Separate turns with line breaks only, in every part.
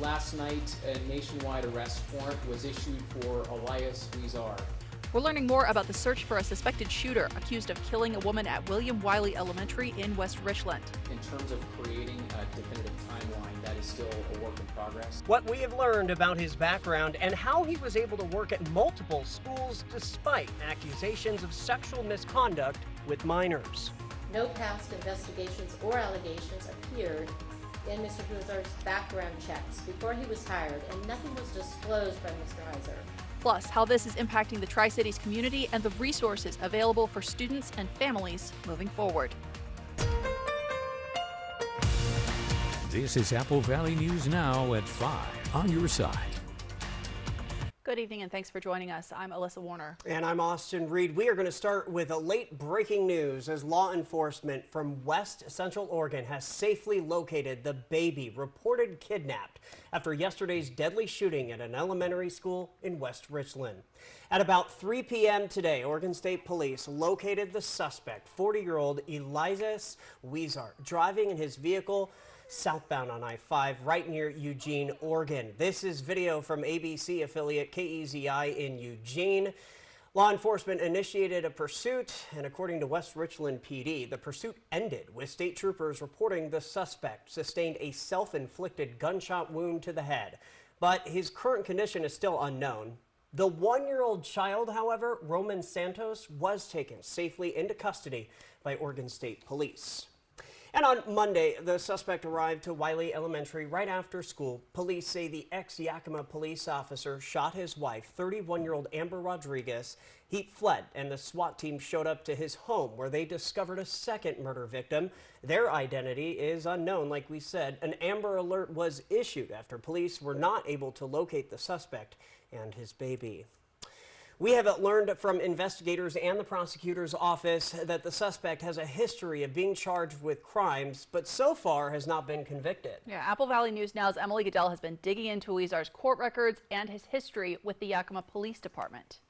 Last night, a nationwide arrest warrant was issued for Elias Weezar.
We're learning more about the search for a suspected shooter accused of killing a woman at William Wiley Elementary in West Richland.
In terms of creating a definitive timeline, that is still a work in progress.
What we have learned about his background and how he was able to work at multiple schools despite accusations of sexual misconduct with minors.
No past investigations or allegations appeared in Mr. Weezar's background checks before he was hired, and nothing was disclosed by Mr. Weezar.
Plus, how this is impacting the Tri-Cities community and the resources available for students and families moving forward.
This is Apple Valley News Now at 5 on your side.
Good evening and thanks for joining us. I'm Alyssa Warner.
And I'm Austin Reed. We are going to start with a late breaking news as law enforcement from West Central Oregon has safely located the baby reported kidnapped after yesterday's deadly shooting at an elementary school in West Richland. At about 3 p.m. today, Oregon State Police located the suspect, 40-year-old Elias Weezar, driving in his vehicle southbound on I-5 right near Eugene, Oregon. This is video from ABC affiliate KEZI in Eugene. Law enforcement initiated a pursuit, and according to West Richland PD, the pursuit ended with state troopers reporting the suspect sustained a self-inflicted gunshot wound to the head, but his current condition is still unknown. The 1-year-old child, however, Roman Santos, was taken safely into custody by Oregon State Police. And on Monday, the suspect arrived to Wiley Elementary right after school. Police say the ex-Yakima police officer shot his wife, 31-year-old Amber Rodriguez. He fled, and the SWAT team showed up to his home where they discovered a second murder victim. Their identity is unknown, like we said. An Amber Alert was issued after police were not able to locate the suspect and his baby. We have learned from investigators and the prosecutor's office that the suspect has a history of being charged with crimes, but so far has not been convicted.
Yeah, Apple Valley News Now's Emily Goodell has been digging into Weezar's court records and his history with the Yakima Police Department.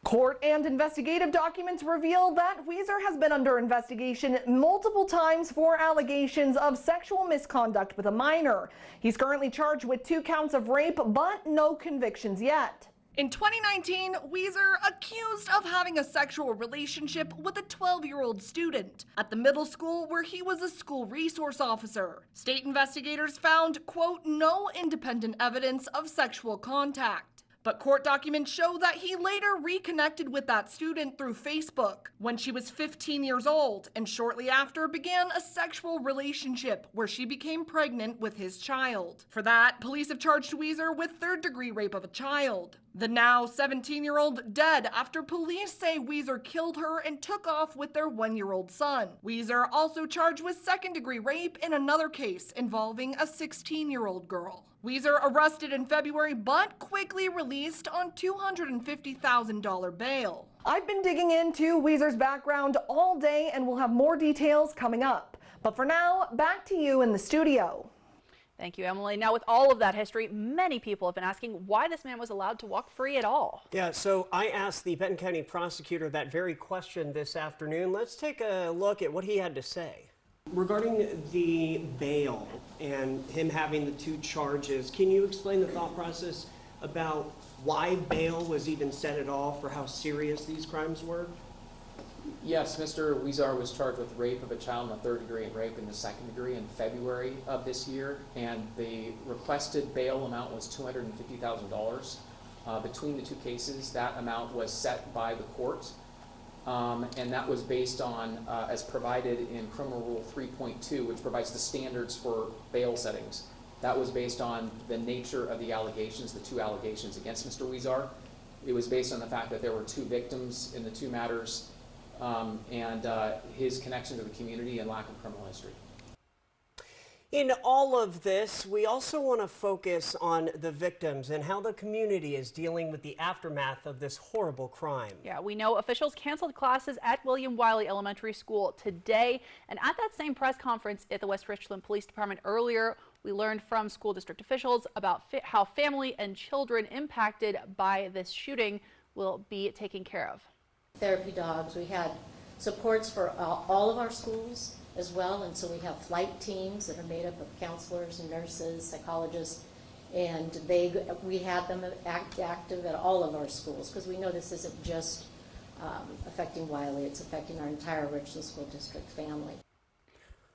Court and investigative documents reveal that Weezar has been under investigation multiple times for allegations of sexual misconduct with a minor. He's currently charged with 2 counts of rape, but no convictions yet.
In 2019, Weezar accused of having a sexual relationship with a 12-year-old student at the middle school where he was a school resource officer. State investigators found, quote, no independent evidence of sexual contact. But court documents show that he later reconnected with that student through Facebook when she was 15 years old, and shortly after began a sexual relationship where she became pregnant with his child. For that, police have charged Weezar with third-degree rape of a child. The now 17-year-old dead after police say Weezar killed her and took off with their 1-year-old son. Weezar also charged with second-degree rape in another case involving a 16-year-old girl. Weezar arrested in February but quickly released on $250,000 bail.
I've been digging into Weezar's background all day and we'll have more details coming up. But for now, back to you in the studio.
Thank you, Emily. Now, with all of that history, many people have been asking why this man was allowed to walk free at all.
Yeah, so I asked the Benton County prosecutor that very question this afternoon. Let's take a look at what he had to say. Regarding the bail and him having the 2 charges, can you explain the thought process about why bail was even set at all, for how serious these crimes were?
Yes, Mr. Weezar was charged with rape of a child in the 3rd degree and rape in the 2nd degree in February of this year, and the requested bail amount was $250,000. Between the 2 cases, that amount was set by the court, and that was based on, as provided in Criminal Rule 3.2, which provides the standards for bail settings. That was based on the nature of the allegations, the 2 allegations against Mr. Weezar. It was based on the fact that there were 2 victims in the 2 matters, and his connection to the community and lack of criminal history.
In all of this, we also want to focus on the victims and how the community is dealing with the aftermath of this horrible crime.
Yeah, we know officials canceled classes at William Wiley Elementary School today, and at that same press conference at the West Richland Police Department earlier, we learned from school district officials about how family and children impacted by this shooting will be taken care of.
Therapy dogs, we had supports for all of our schools as well, and so we have flight teams that are made up of counselors and nurses, psychologists, And we had them active at all of our schools, because we know this isn't just affecting Wiley, it's affecting our entire Richland School District family.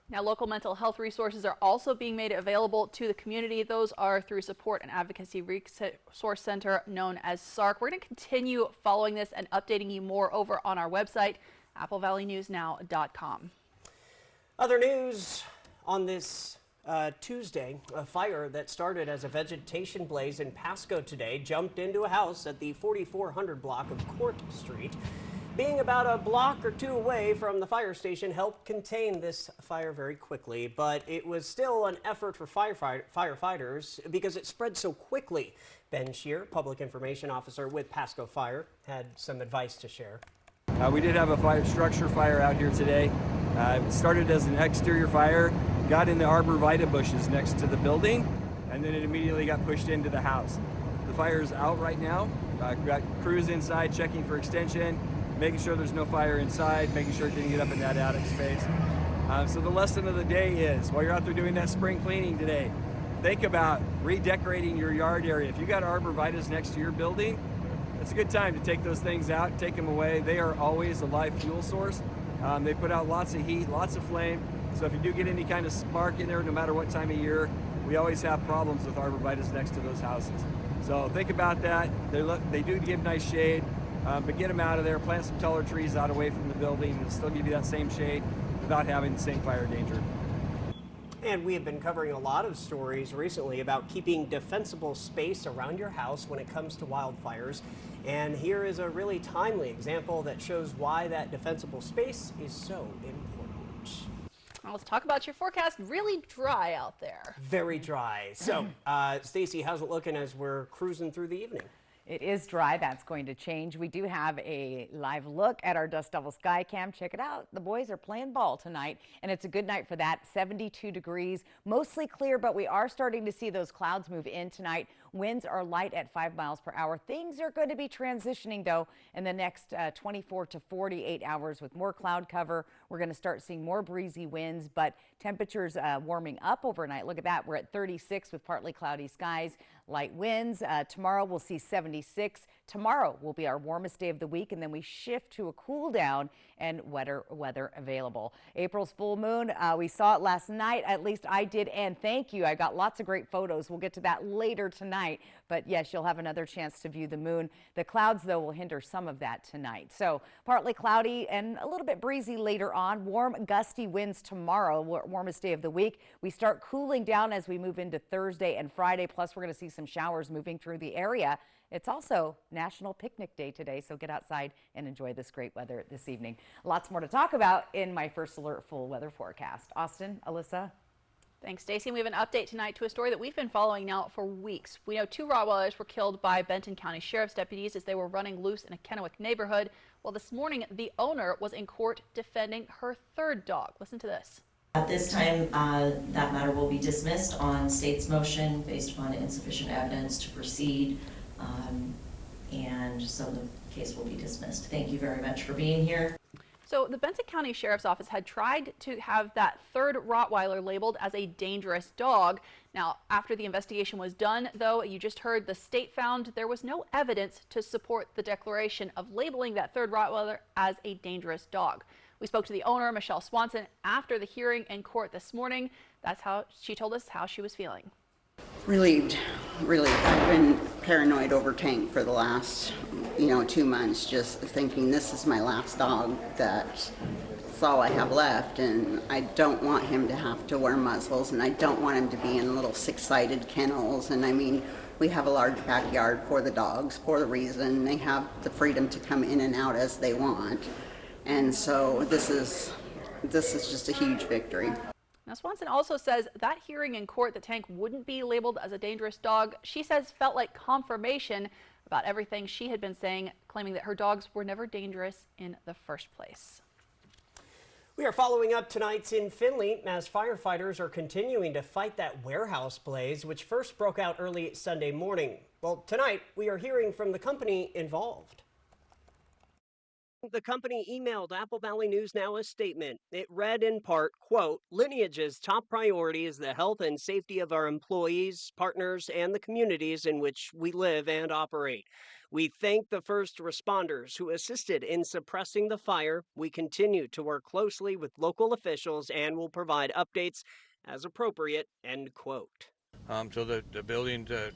Now, local mental health resources are also being made available to the community. Those are through Support and Advocacy Resource Center, known as SARC. We're going to continue following this and updating you more over on our website, applevalleyNewsNow.com.
Other news on this Tuesday, a fire that started as a vegetation blaze in Pasco today jumped into a house at the 4400 block of Court Street. Being about a block or two away from the fire station helped contain this fire very quickly, but it was still an effort for firefighters because it spread so quickly. Ben Shear, Public Information Officer with Pasco Fire, had some advice to share.
We did have a structure fire out here today. It started as an exterior fire, got in the arborvitae bushes next to the building, and then it immediately got pushed into the house. The fire is out right now. Got crews inside checking for extension, making sure there's no fire inside, making sure it didn't get up in that attic space. So the lesson of the day is, while you're out there doing that spring cleaning today, think about redecorating your yard area. If you got arborvitaes next to your building, it's a good time to take those things out, take them away. They are always a live fuel source. They put out lots of heat, lots of flame. So if you do get any kind of spark in there, no matter what time of year, we always have problems with arborvitaes next to those houses. So think about that. They do give nice shade, but get them out of there. Plant some taller trees out away from the building. It'll still give you that same shade without having the same fire danger.
And we have been covering a lot of stories recently about keeping defensible space around your house when it comes to wildfires. And here is a really timely example that shows why that defensible space is so important.
Well, let's talk about your forecast. Really dry out there.
Very dry. So, Stacy, how's it looking as we're cruising through the evening?
It is dry. That's going to change. We do have a live look at our Dust Devil Sky Cam. Check it out. The boys are playing ball tonight, and it's a good night for that. 72 degrees, mostly clear, but we are starting to see those clouds move in tonight. Winds are light at 5 miles per hour. Things are going to be transitioning, though, in the next 24 to 48 hours with more cloud cover. We're going to start seeing more breezy winds, but temperatures warming up overnight. Look at that. We're at 36 with partly cloudy skies, light winds. Tomorrow we'll see 76. Tomorrow will be our warmest day of the week, and then we shift to a cool down and wetter weather available. April's full moon, we saw it last night. At least I did, and thank you. I got lots of great photos. We'll get to that later tonight, but yes, you'll have another chance to view the moon. The clouds, though, will hinder some of that tonight. So partly cloudy and a little bit breezy later on. Warm, gusty winds tomorrow, warmest day of the week. We start cooling down as we move into Thursday and Friday, plus we're going to see some showers moving through the area. It's also National Picnic Day today, so get outside and enjoy this great weather this evening. Lots more to talk about in my first alert full weather forecast. Austin, Alyssa.
Thanks, Stacey. We have an update tonight to a story that we've been following now for weeks. We know 2 Rottweilers were killed by Benton County Sheriff's deputies as they were running loose in a Kennewick neighborhood. Well, this morning, the owner was in court defending her 3rd dog. Listen to this.
At this time, that matter will be dismissed on state's motion based upon insufficient evidence to proceed. And so the case will be dismissed. Thank you very much for being here.
So the Benton County Sheriff's Office had tried to have that 3rd Rottweiler labeled as a dangerous dog. Now, after the investigation was done, though, you just heard the state found there was no evidence to support the declaration of labeling that 3rd Rottweiler as a dangerous dog. We spoke to the owner, Michelle Swanson, after the hearing in court this morning. That's how she told us how she was feeling.
Relieved, really. I've been paranoid over Tank for the last, 2 months, just thinking this is my last dog, that's all I have left, and I don't want him to have to wear muzzles, and I don't want him to be in little 6-sided kennels, and I mean, we have a large backyard for the dogs for the reason they have the freedom to come in and out as they want, and so this is just a huge victory.
Now, Swanson also says that hearing in court that Tank wouldn't be labeled as a dangerous dog, she says felt like confirmation about everything she had been saying, claiming that her dogs were never dangerous in the first place.
We are following up tonight's in Findlay as firefighters are continuing to fight that warehouse blaze, which first broke out early Sunday morning. Well, tonight we are hearing from the company involved. The company emailed Apple Valley News Now a statement. It read in part, quote, Lineage's top priority is the health and safety of our employees, partners, and the communities in which we live and operate. We thank the first responders who assisted in suppressing the fire. We continue to work closely with local officials and will provide updates as appropriate, end quote.
So the building's, a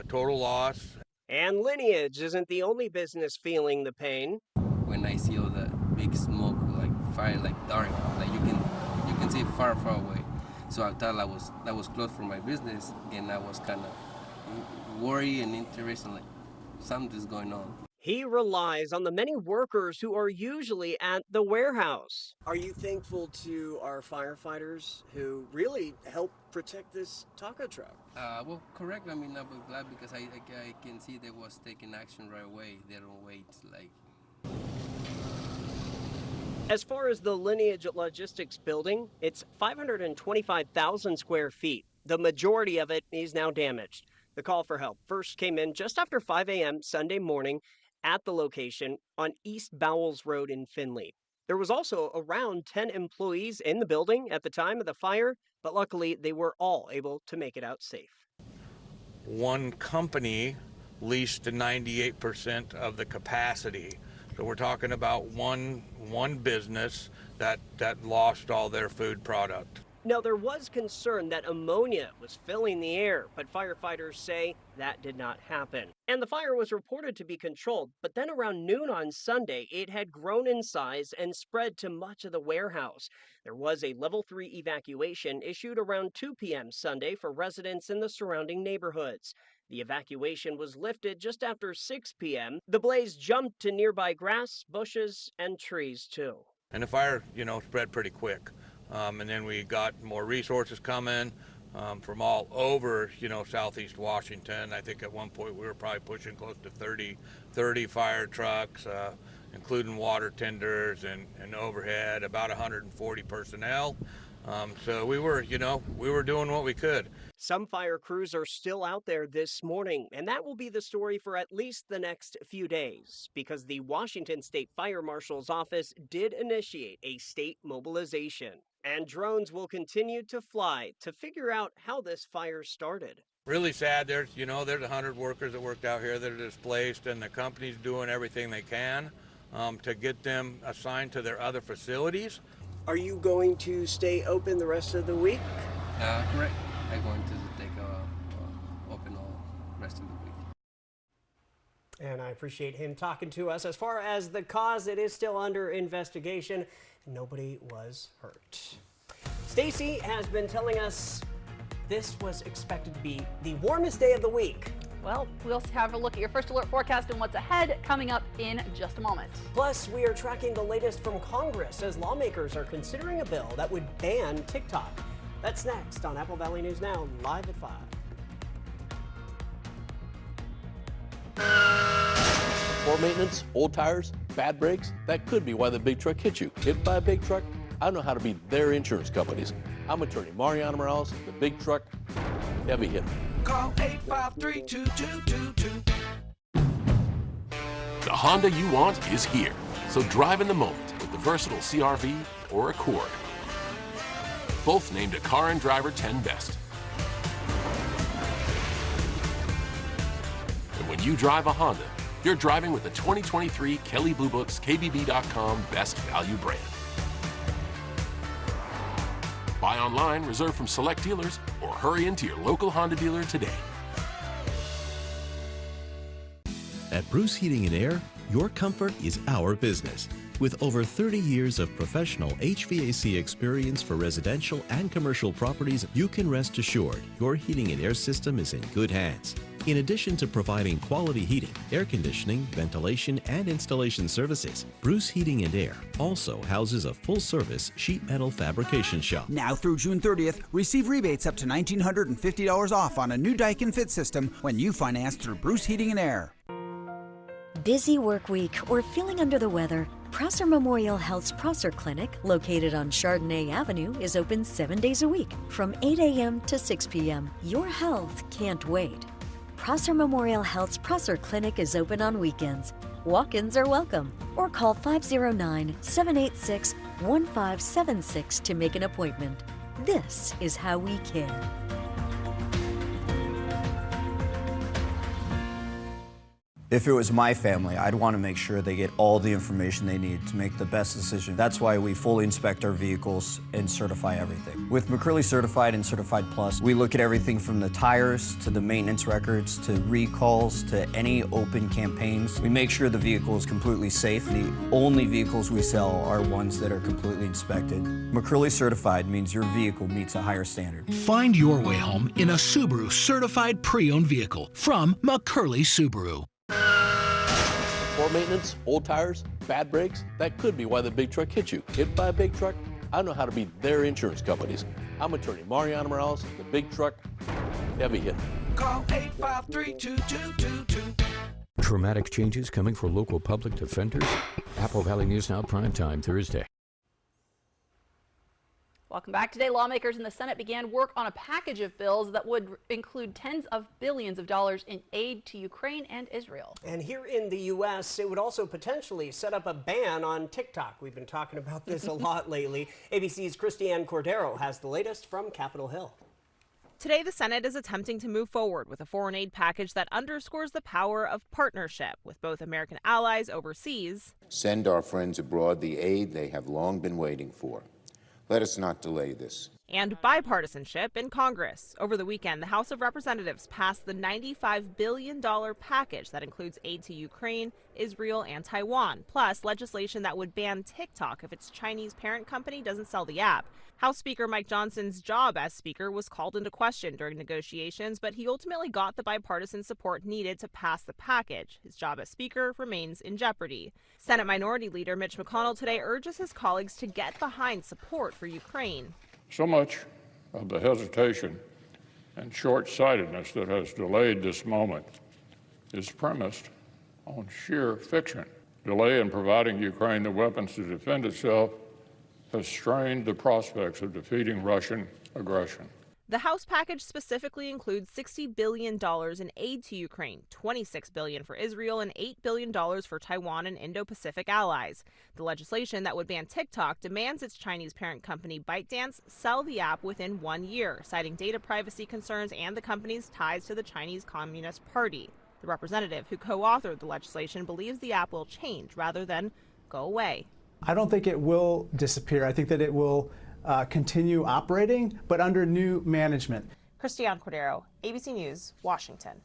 total loss.
And Lineage isn't the only business feeling the pain.
When I see all the big smoke, like fire, like dark, like you can see it far away. So I thought that was close for my business, and I was kind of worried and interested, like something's going on.
He relies on the many workers who are usually at the warehouse. Are you thankful to our firefighters who really help protect this taco truck?
Well, correct. I mean, I'm glad because I can see they was taking action right away. They don't wait, like.
As far as the Lineage Logistics building, it's 525,000 square feet. The majority of it is now damaged. The call for help first came in just after 5 a.m. Sunday morning at the location on East Bowles Road in Findlay. There was also around 10 employees in the building at the time of the fire, but luckily they were all able to make it out safe.
One company leased to 98% of the capacity. So we're talking about one business that lost all their food product.
Now, there was concern that ammonia was filling the air, but firefighters say that did not happen. And the fire was reported to be controlled, but then around noon on Sunday, it had grown in size and spread to much of the warehouse. There was a level 3 evacuation issued around 2 p.m. Sunday for residents in the surrounding neighborhoods. The evacuation was lifted just after 6 p.m. The blaze jumped to nearby grass, bushes, and trees, too.
And the fire, spread pretty quick. And then we got more resources coming from all over, southeast Washington. I think at one point we were probably pushing close to 30 fire trucks, including water tenders and overhead, about 140 personnel. So we were doing what we could.
Some fire crews are still out there this morning, and that will be the story for at least the next few days, because the Washington State Fire Marshal's office did initiate a state mobilization. And drones will continue to fly to figure out how this fire started.
Really sad. There's 100 workers that worked out here that are displaced, and the company's doing everything they can to get them assigned to their other facilities.
Are you going to stay open the rest of the week?
Correct. I'm going to take open all rest of the week.
And I appreciate him talking to us. As far as the cause, it is still under investigation. Nobody was hurt. Stacy has been telling us this was expected to be the warmest day of the week.
Well, we'll have a look at your first alert forecast and what's ahead coming up in just a moment.
Plus, we are tracking the latest from Congress as lawmakers are considering a bill that would ban TikTok. That's next on Apple Valley News Now, live at 5.
Poor maintenance, old tires, bad brakes, that could be why the big truck hit you. Hit by a big truck? I know how to be their insurance companies. I'm attorney Mariano Morales, the big truck heavy hitter.
Call 853-2222.
The Honda you want is here, so drive in the moment with the versatile CR-V or Accord. Both named a Car and Driver 10 Best. And when you drive a Honda, you're driving with the 2023 Kelley Blue Book's KBB.com Best Value brand. Buy online, reserve from select dealers, or hurry into your local Honda dealer today.
At Bruce Heating and Air, your comfort is our business. With over 30 years of professional HVAC experience for residential and commercial properties, you can rest assured your heating and air system is in good hands. In addition to providing quality heating, air conditioning, ventilation, and installation services, Bruce Heating and Air also houses a full-service sheet metal fabrication shop.
Now through June 30th, receive rebates up to $1,950 off on a new Daikin Fit system when you finance through Bruce Heating and Air.
Busy work week or feeling under the weather? Prosser Memorial Health's Prosser Clinic, located on Chardonnay Avenue, is open 7 days a week from 8 a.m. to 6 p.m. Your health can't wait. Prosser Memorial Health's Prosser Clinic is open on weekends. Walk-ins are welcome, or call 509-786-1576 to make an appointment. This is how we care.
If it was my family, I'd want to make sure they get all the information they need to make the best decision. That's why we fully inspect our vehicles and certify everything. With McCurley Certified and Certified Plus, we look at everything from the tires to the maintenance records to recalls to any open campaigns. We make sure the vehicle is completely safe. The only vehicles we sell are ones that are completely inspected. McCurley Certified means your vehicle meets a higher standard.
Find your way home in a Subaru certified pre-owned vehicle from McCurley Subaru.
Poor maintenance, old tires, bad brakes, that could be why the big truck hit you. Hit by a big truck? I know how to be their insurance companies. I'm attorney Mariana Morales, the big truck heavy hitter.
Call 853-2222.
Dramatic changes coming for local public defenders. Apple Valley News Now primetime Thursday.
Welcome back. Today, lawmakers in the Senate began work on a package of bills that would include tens of billions of dollars in aid to Ukraine and Israel.
And here in the U.S., it would also potentially set up a ban on TikTok. We've been talking about this a lot lately. ABC's Christiane Cordero has the latest from Capitol Hill.
Today, the Senate is attempting to move forward with a foreign aid package that underscores the power of partnership with both American allies overseas.
Send our friends abroad the aid they have long been waiting for. Let us not delay this.
And bipartisanship in Congress. Over the weekend, the House of Representatives passed the $95 billion package that includes aid to Ukraine, Israel, and Taiwan, plus legislation that would ban TikTok if its Chinese parent company doesn't sell the app. House Speaker Mike Johnson's job as Speaker was called into question during negotiations, but he ultimately got the bipartisan support needed to pass the package. His job as Speaker remains in jeopardy. Senate Minority Leader Mitch McConnell today urges his colleagues to get behind support for Ukraine.
So much of the hesitation and short-sightedness that has delayed this moment is premised on sheer fiction. Delay in providing Ukraine the weapons to defend itself has strained the prospects of defeating Russian aggression.
The House package specifically includes $60 billion in aid to Ukraine, $26 billion for Israel, and $8 billion for Taiwan and Indo-Pacific allies. The legislation that would ban TikTok demands its Chinese parent company ByteDance sell the app within 1 year, citing data privacy concerns and the company's ties to the Chinese Communist Party. The representative who co-authored the legislation believes the app will change rather than go away.
I don't think it will disappear. I think that it will continue operating, but under new management.
Christiane Cordero, ABC News, Washington.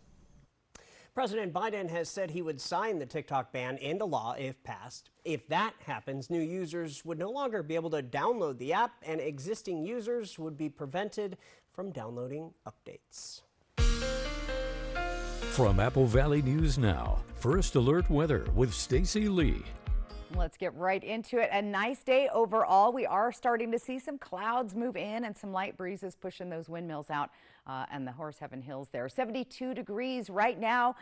President Biden has said he would sign the TikTok ban into law if passed. If that happens, new users would no longer be able to download the app, and existing users would be prevented from downloading updates.
From Apple Valley News Now, First Alert Weather with Stacy Lee.
Let's get right into it. A nice day overall. We are starting to see some clouds move in and some light breezes pushing those windmills out and the Horse Heaven Hills there. 72 degrees right now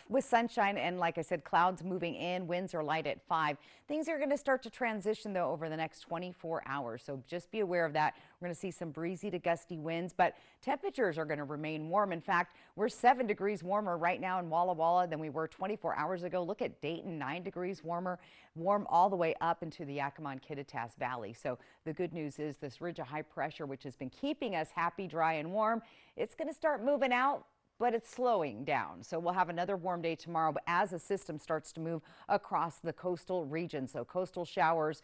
with sunshine and, like I said, clouds moving in. Winds are light at 5. Things are going to start to transition, though, over the next 24 hours. So just be aware of that. We're going to see some breezy to gusty winds, but temperatures are going to remain warm. In fact, we're 7 degrees warmer right now in Walla Walla than we were 24 hours ago. Look at Dayton, 9 degrees warmer, warm all the way up into the Yakima-Kittitas Valley. So the good news is this ridge of high pressure, which has been keeping us happy, dry, and warm, it's going to start moving out, but it's slowing down. So we'll have another warm day tomorrow, but as the system starts to move across the coastal region. So coastal showers,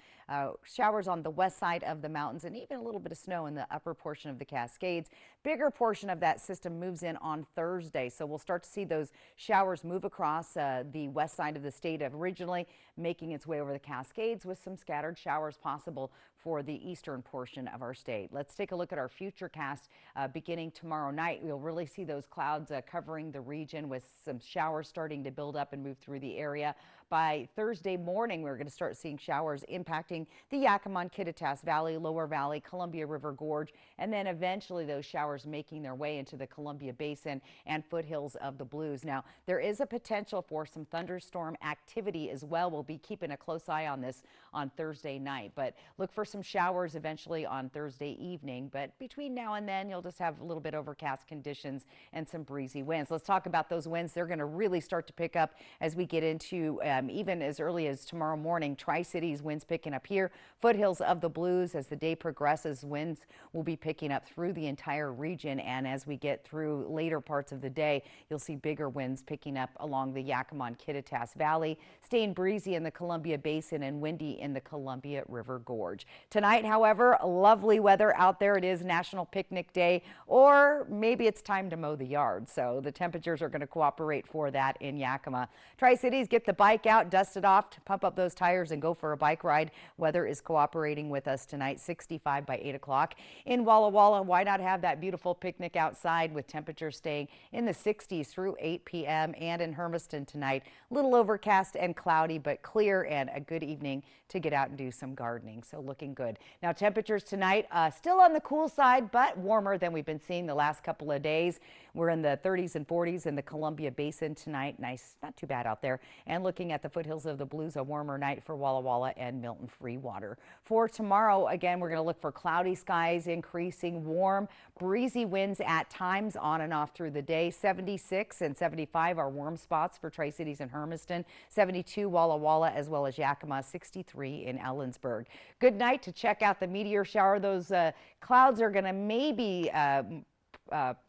showers on the west side of the mountains, and even a little bit of snow in the upper portion of the Cascades. Bigger portion of that system moves in on Thursday. So we'll start to see those showers move across the west side of the state originally, making its way over the Cascades with some scattered showers possible for the eastern portion of our state. Let's take a look at our futurecast beginning tomorrow night. We'll really see those clouds covering the region with some showers starting to build up and move through the area. By Thursday morning, we're going to start seeing showers impacting the Yakima-Kittitas Valley, Lower Valley, Columbia River Gorge, and then eventually those showers making their way into the Columbia Basin and foothills of the Blues. Now, there is a potential for some thunderstorm activity as well. We'll be keeping a close eye on this on Thursday night, but look for some showers eventually on Thursday evening. But between now and then, you'll just have a little bit overcast conditions and some breezy winds. Let's talk about those winds. They're going to really start to pick up as we get into even as early as tomorrow morning. Tri-Cities winds picking up here. Foothills of the Blues, as the day progresses, winds will be picking up through the entire region. And as we get through later parts of the day, you'll see bigger winds picking up along the Yakima and Kittitas Valley, staying breezy in the Columbia Basin and windy in the Columbia River Gorge. Tonight, however, lovely weather out there. It is National Picnic Day, or maybe it's time to mow the yard. So the temperatures are going to cooperate for that in Yakima. Tri-Cities, get the bike out, dust it off, pump up those tires and go for a bike ride. Weather is cooperating with us tonight, 65 by 8 o'clock. In Walla Walla, why not have that beautiful picnic outside with temperatures staying in the 60s through 8 p.m. And in Hermiston tonight, a little overcast and cloudy, but clear and a good evening to get out and do some gardening. So looking good. Now temperatures tonight still on the cool side, but warmer than we've been seeing the last couple of days. We're in the 30s and 40s in the Columbia Basin tonight. Nice, not too bad out there. And looking at the foothills of the Blues, a warmer night for Walla Walla and Milton Freewater. For tomorrow, again, we're going to look for cloudy skies, increasing warm, breezy winds at times on and off through the day. 76 and 75 are warm spots for Tri-Cities and Hermiston. 72 Walla Walla as well as Yakima. 63 in Ellensburg. Good night. To check out the meteor shower, those clouds are going to maybe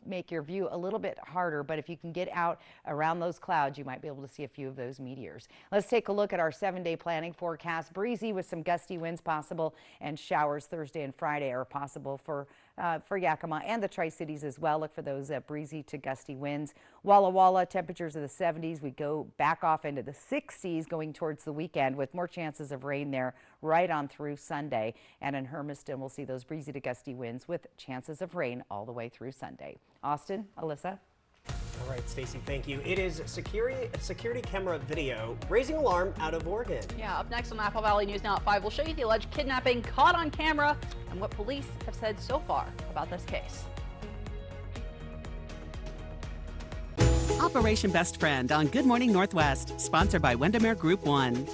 make your view a little bit harder, but if you can get out around those clouds, you might be able to see a few of those meteors. Let's take a look at our 7-day planning forecast. Breezy with some gusty winds possible, and showers Thursday and Friday are possible for Yakima and the Tri-Cities as well. Look for those breezy to gusty winds. Walla Walla, temperatures of the 70s. We go back off into the 60s going towards the weekend with more chances of rain there right on through Sunday. And in Hermiston, we'll see those breezy to gusty winds with chances of rain all the way through Sunday. Austin, Alyssa.
All right, Stacy, thank you. It is security camera video raising alarm out of Oregon.
Yeah, up next on Apple Valley News Now at 5, we'll show you the alleged kidnapping caught on camera and what police have said so far about this case.
Operation Best Friend on Good Morning Northwest, sponsored by Windermere Group 1.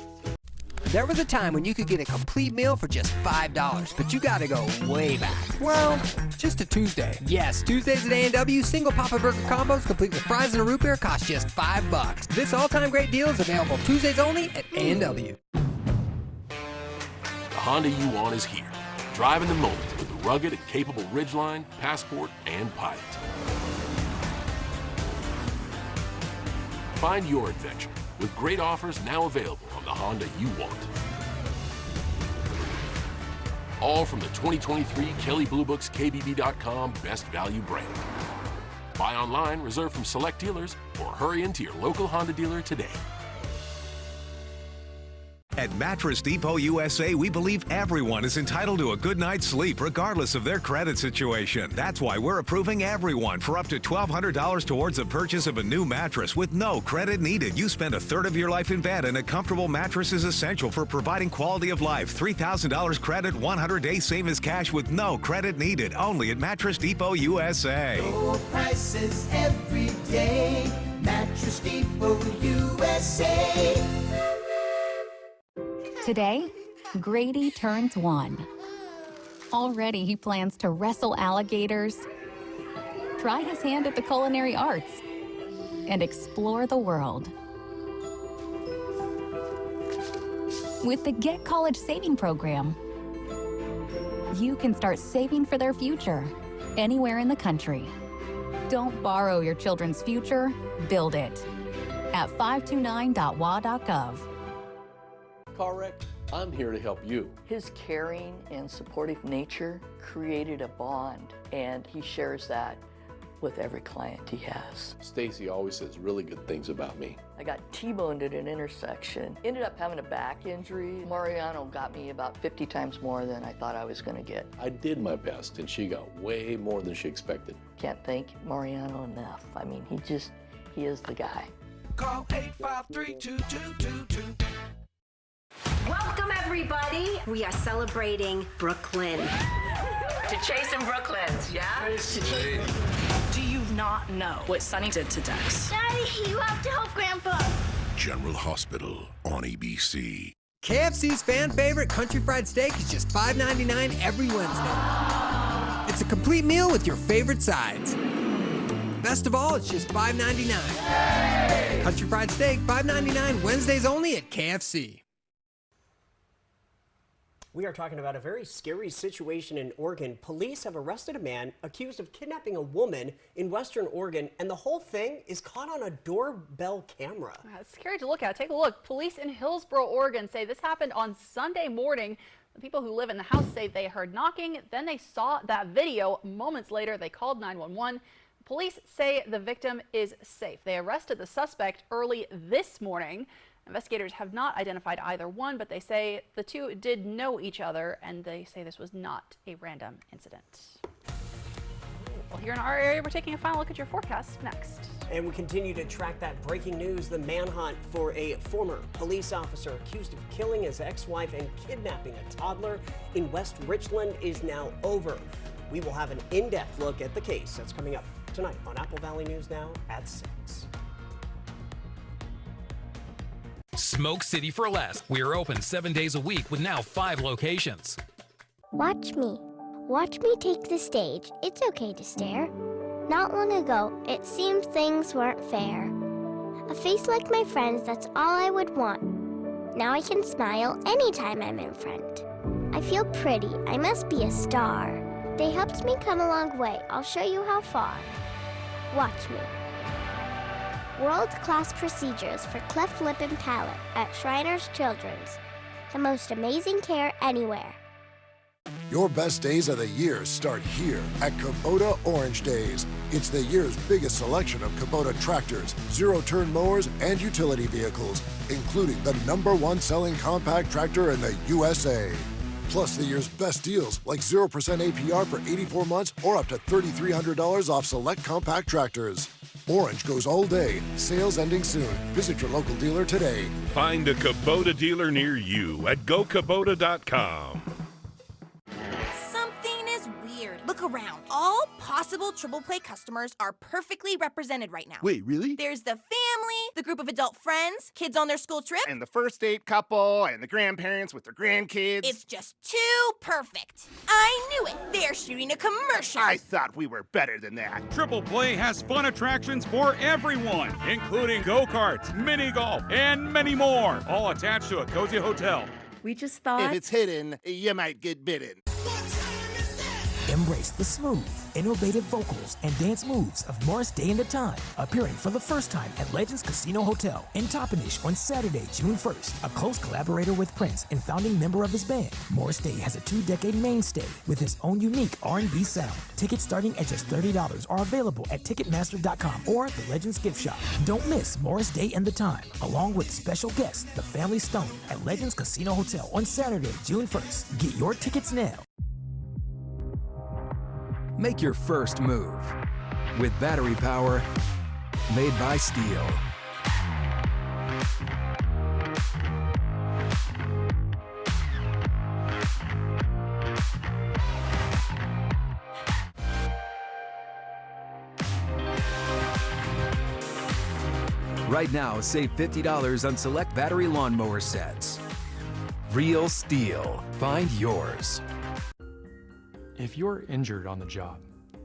There was a time when you could get a complete meal for just $5, but you gotta go way back. Well, just a Tuesday. Yes, Tuesdays at A&W, single Papa Burger combos complete with fries and a root beer cost just $5. This all-time great deal is available Tuesdays only at A&W.
The Honda you want is here. Drive in the moment with the rugged and capable Ridgeline, Passport, and Pilot. Find your adventure with great offers now available on the Honda you want. All from the 2023 Kelley Blue Book's KBB.com Best Value brand. Buy online, reserve from select dealers, or hurry into your local Honda dealer today.
At Mattress Depot USA, we believe everyone is entitled to a good night's sleep regardless of their credit situation. That's why we're approving everyone for up to $1,200 towards the purchase of a new mattress with no credit needed. You spend a third of your life in bed, and a comfortable mattress is essential for providing quality of life. $3,000 credit, 100-day savings cash with no credit needed. Only at Mattress Depot USA.
Low prices every day. Mattress Depot USA.
Today, Grady turns 1. Already he plans to wrestle alligators, try his hand at the culinary arts, and explore the world. With the Get College Saving Program, you can start saving for their future anywhere in the country. Don't borrow your children's future, build it at 529.wa.gov.
Car wreck, I'm here to help you.
His caring and supportive nature created a bond, and he shares that with every client he has.
Stacy always says really good things about me.
I got T-boned at an intersection, ended up having a back injury. Mariano got me about 50 times more than I thought I was going to get.
I did my best, and she got way more than she expected.
Can't thank Mariano enough. I mean, he is the guy.
Call 853-2222.
Welcome, everybody. We are celebrating Brooklyn.
To chase in Brooklands, yeah?
Do you not know what Sonny did to Dex?
Daddy, you have to help Grandpa.
General Hospital on ABC.
KFC's fan favorite country fried steak is just $5.99 every Wednesday. It's a complete meal with your favorite sides. Best of all, it's just $5.99. Country Fried Steak, $5.99, Wednesdays only at KFC.
We are talking about a very scary situation in Oregon. Police have arrested a man accused of kidnapping a woman in Western Oregon, and the whole thing is caught on a doorbell camera.
It's scary to look at. Take a look. Police in Hillsboro, Oregon say this happened on Sunday morning. The people who live in the house say they heard knocking, then they saw that video. Moments later, they called 911. Police say the victim is safe. They arrested the suspect early this morning. Investigators have not identified either one, but they say the two did know each other, and they say this was not a random incident. Well, here in our area, we're taking a final look at your forecast next.
And we continue to track that breaking news. The manhunt for a former police officer accused of killing his ex-wife and kidnapping a toddler in West Richland is now over. We will have an in-depth look at the case. That's coming up tonight on Apple Valley News Now at 6.
Smoke City for Less. We are open 7 days a week with now 5 locations.
Watch me. Watch me take the stage. It's okay to stare. Not long ago, it seemed things weren't fair. A face like my friend's, that's all I would want. Now I can smile anytime I'm in front. I feel pretty. I must be a star. They helped me come a long way. I'll show you how far. Watch me. World-class procedures for cleft lip and palate at Shriners Children's. The most amazing care anywhere.
Your best days of the year start here at Kubota Orange Days. It's the year's biggest selection of Kubota tractors, zero-turn mowers, and utility vehicles, including the #1 selling compact tractor in the USA. Plus the year's best deals, like 0% APR for 84 months or up to $3,300 off select compact tractors. Orange goes all day. Sales ending soon. Visit your local dealer today.
Find a Kubota dealer near you at gokubota.com.
Something is weird. Look around. All possible Triple Play customers are perfectly represented right now.
Wait, really?
There's the family, the group of adult friends, kids on their school trip,
And the first date couple, and the grandparents with their grandkids.
It's just too perfect. I knew it. They're shooting a commercial.
I thought we were better than that.
Triple Play has fun attractions for everyone, including go-karts, mini golf, and many more, all attached to a cozy hotel.
We just thought...
If it's hidden, you might get bitten.
Embrace the smooth, innovative vocals and dance moves of Morris Day and the Time, appearing for the first time at Legends Casino Hotel in Toppenish on Saturday, June 1st. A close collaborator with Prince and founding member of his band, Morris Day has a 2-decade mainstay with his own unique R&B sound. Tickets starting at just $30 are available at Ticketmaster.com or the Legends Gift Shop. Don't miss Morris Day and the Time, along with special guest, the Family Stone, at Legends Casino Hotel on Saturday, June 1st. Get your tickets now.
Make your first move with battery power made by Steel. Right now, save $50 on select battery lawnmower sets. Real Steel. Find yours.
If you're injured on the job,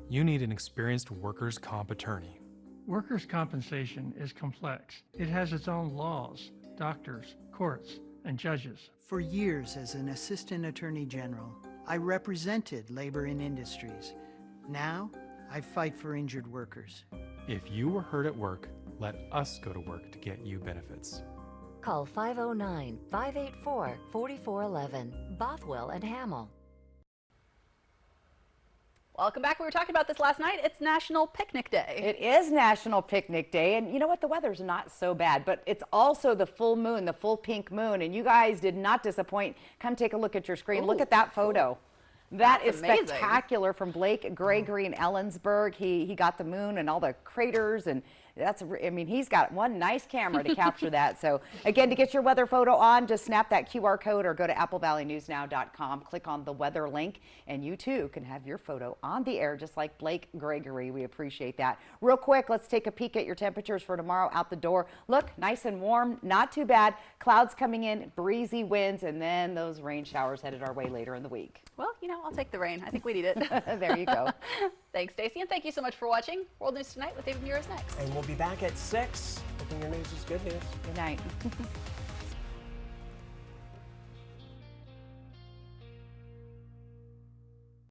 you need an experienced workers' comp attorney.
Workers' compensation is complex. It has its own laws, doctors, courts, and judges.
For years as an assistant attorney general, I represented labor and industries. Now, I fight for injured workers.
If you were hurt at work, let us go to work to get you benefits.
Call 509-584-4411, Bothwell and Hamill.
Welcome back. We were talking about this last night. It's National Picnic Day.
It is National Picnic Day, and you know what? The weather's not so bad, but it's also the full moon, the full pink moon, and you guys did not disappoint. Come take a look at your screen. Look at that photo. That is spectacular from Blake Gregory in Ellensburg. He got the moon and all the craters, and that's, I mean, he's got one nice camera to capture that. So again, to get your weather photo on, just snap that QR code or go to applevalleynewsnow.com, click on the weather link, and you too can have your photo on the air just like Blake Gregory. We appreciate that. Real quick, let's take a peek at your temperatures for tomorrow out the door. Look, nice and warm, not too bad. Clouds coming in, breezy winds, and then those rain showers headed our way later in the week.
Well, you know, I'll take the rain. I think we need it.
There you go.
Thanks, Stacey, and thank you so much for watching. World News Tonight with David Mura is next.
And we'll be back at 6. Hoping your news is good news.
Good night.